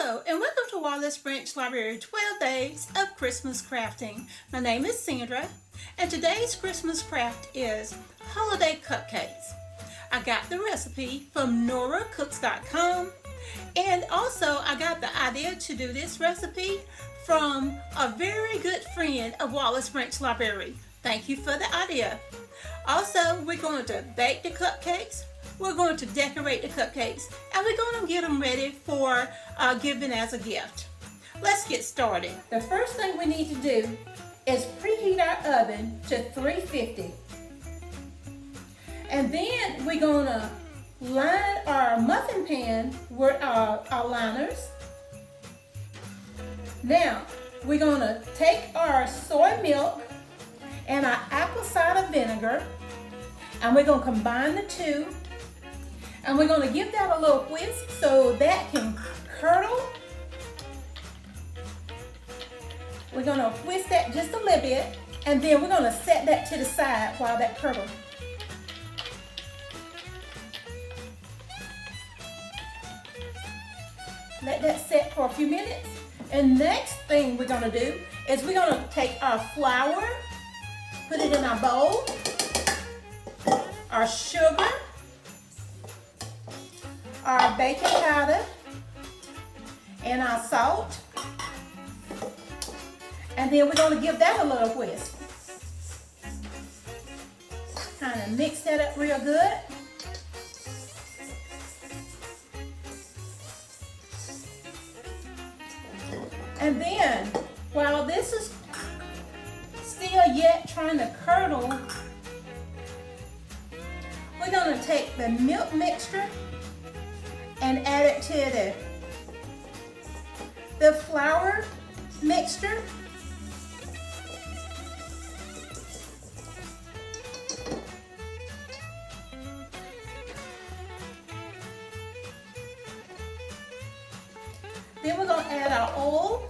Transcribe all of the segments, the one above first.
Hello and welcome to Wallace Branch Library 12 Days of Christmas Crafting. My name is Sandra and today's Christmas craft is holiday cupcakes. I got the recipe from noracooks.com and also I got the idea to do this recipe from a very good friend of Wallace Branch Library. Thank you for the idea. Also, we're going to bake the cupcakes. We're going to decorate the cupcakes and we're going to get them ready for giving as a gift. Let's get started. The first thing we need to do is preheat our oven to 350. And then we're going to line our muffin pan with our liners. Now, we're going to take our soy milk and our apple cider vinegar and we're going to combine the two. And we're going to give that a little whisk so that can curdle. We're going to whisk that just a little bit and then we're going to set that to the side while that curdles. Let that set for a few minutes. And next thing we're going to do is we're going to take our flour, put it in our bowl, our sugar, our baking powder, and our salt. And then we're going to give that a little whisk. Kind of mix that up real good. And then, while this is still yet trying to curdle, we're going to take the milk mixture and add it to the flour mixture. Then we're going to add our oil.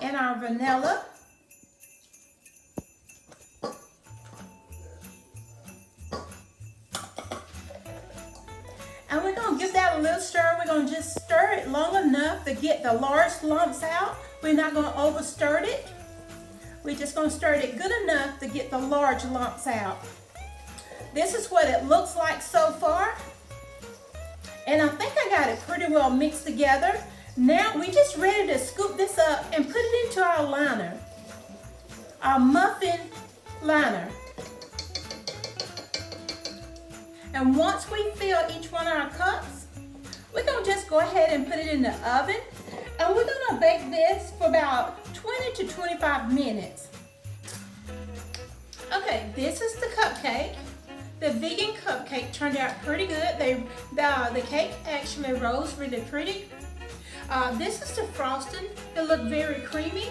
And our vanilla. And we're going to give that a little stir. We're going to just stir it long enough to get the large lumps out. We're not going to over stir it. We're just going to stir it good enough to get the large lumps out. This is what it looks like so far. And I think I got it pretty well mixed together. Now we're just ready to scoop this up and put it into our liner, our muffin liner. And once we fill each one of our cups, we're going to just go ahead and put it in the oven. And we're going to bake this for about 20 to 25 minutes. Okay, this is the cupcake. The vegan cupcake turned out pretty good. The cake actually rose really pretty. This is the frosting. It looked very creamy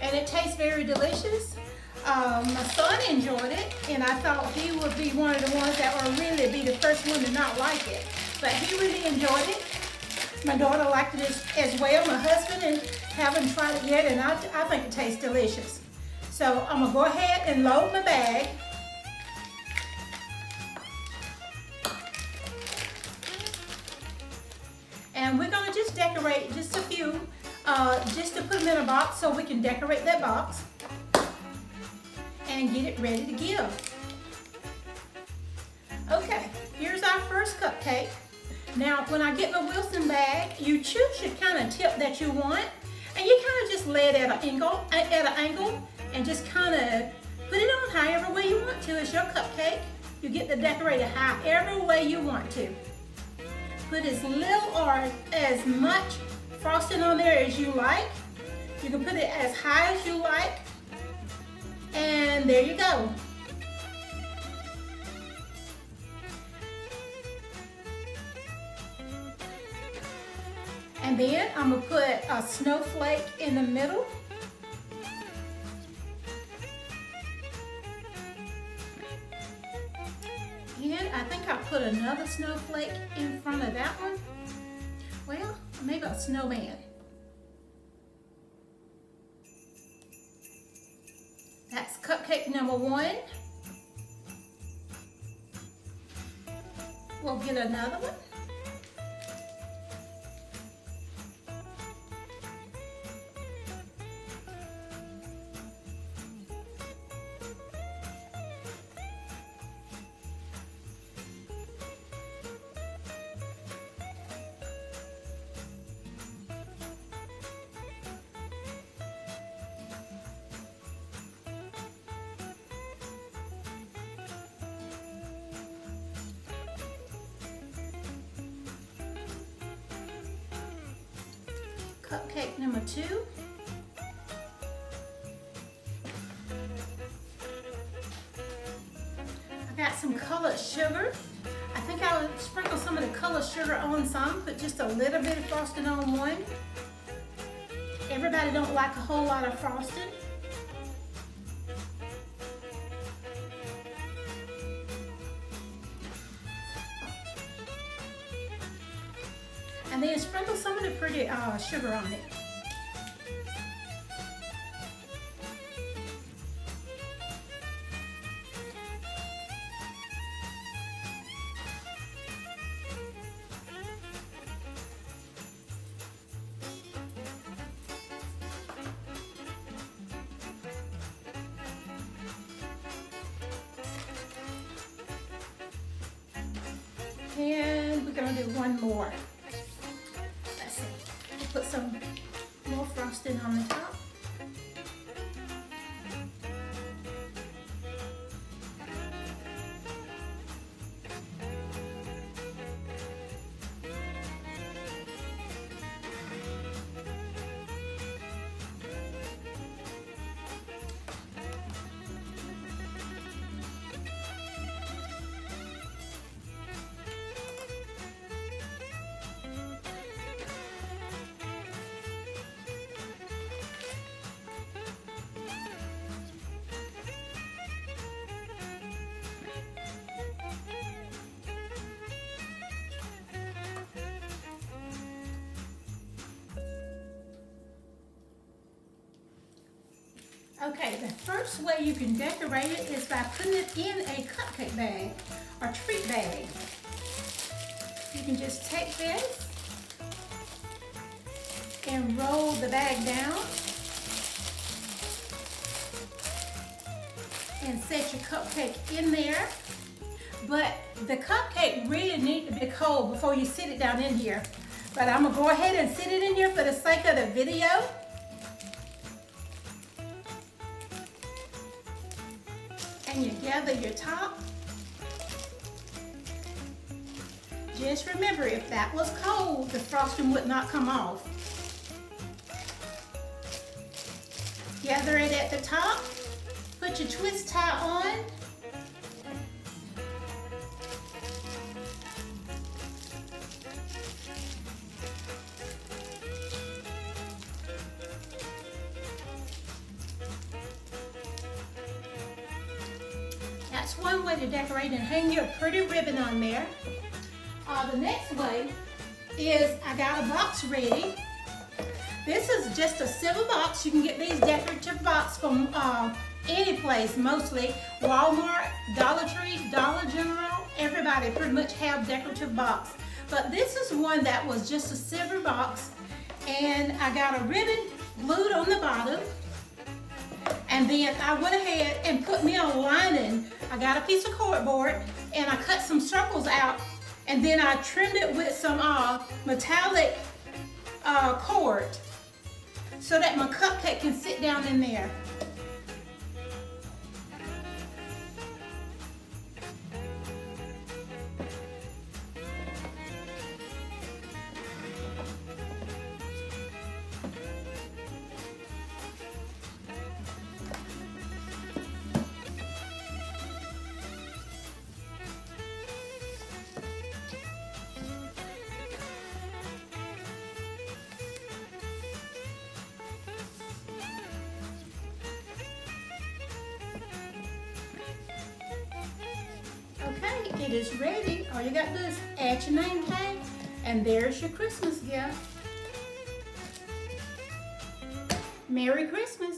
and it tastes very delicious. My son enjoyed it and I thought he would be one of the ones that would really be the first one to not like it. But he really enjoyed it. My daughter liked it as well. My husband haven't tried it yet and I think it tastes delicious. So I'm going to go ahead and load my bag. And we're going to just decorate just a few, just to put them in a box so we can decorate that box and get it ready to give. Okay, here's our first cupcake. Now, when I get my Wilson bag, you choose your kind of tip that you want, and you kind of just lay it at an angle, and just kind of put it on however way you want to. It's your cupcake. You get to decorate it however way you want to. Put as little or as much frosting on there as you like. You can put it as high as you like. And there you go. And then I'm going to put a snowflake in the middle. And I think I put another snowflake in front of that one. Well, maybe a snowman. That's cupcake number 1. We'll get another one. Cupcake number 2. I got some colored sugar. I think I'll sprinkle some of the colored sugar on some, put just a little bit of frosting on one. Everybody don't like a whole lot of frosting. And then sprinkle some of the pretty sugar on it. And we're gonna do one more. Let's see. We'll put some more frosting on the top. Okay, the first way you can decorate it is by putting it in a cupcake bag or treat bag. You can just take this and roll the bag down and set your cupcake in there. But the cupcake really needs to be cold before you sit it down in here. But I'm gonna go ahead and sit it in here for the sake of the video. And you gather your top. Just remember, if that was cold, the frosting would not come off. Gather it at the top. Put your twist tie on. That's one way to decorate, and hang your pretty ribbon on there. The next way is I got a box ready. This is just a silver box. You can get these decorative boxes from any place, mostly Walmart, Dollar Tree, Dollar General. Everybody pretty much have decorative box. But this is one that was just a silver box, and I got a ribbon glued on the bottom. And then I went ahead and put me a lining. I got a piece of cardboard and I cut some circles out, and then I trimmed it with some metallic cord so that my cupcake can sit down in there. Okay, it is ready. All you got to do is add your name tag, and there's your Christmas gift. Merry Christmas.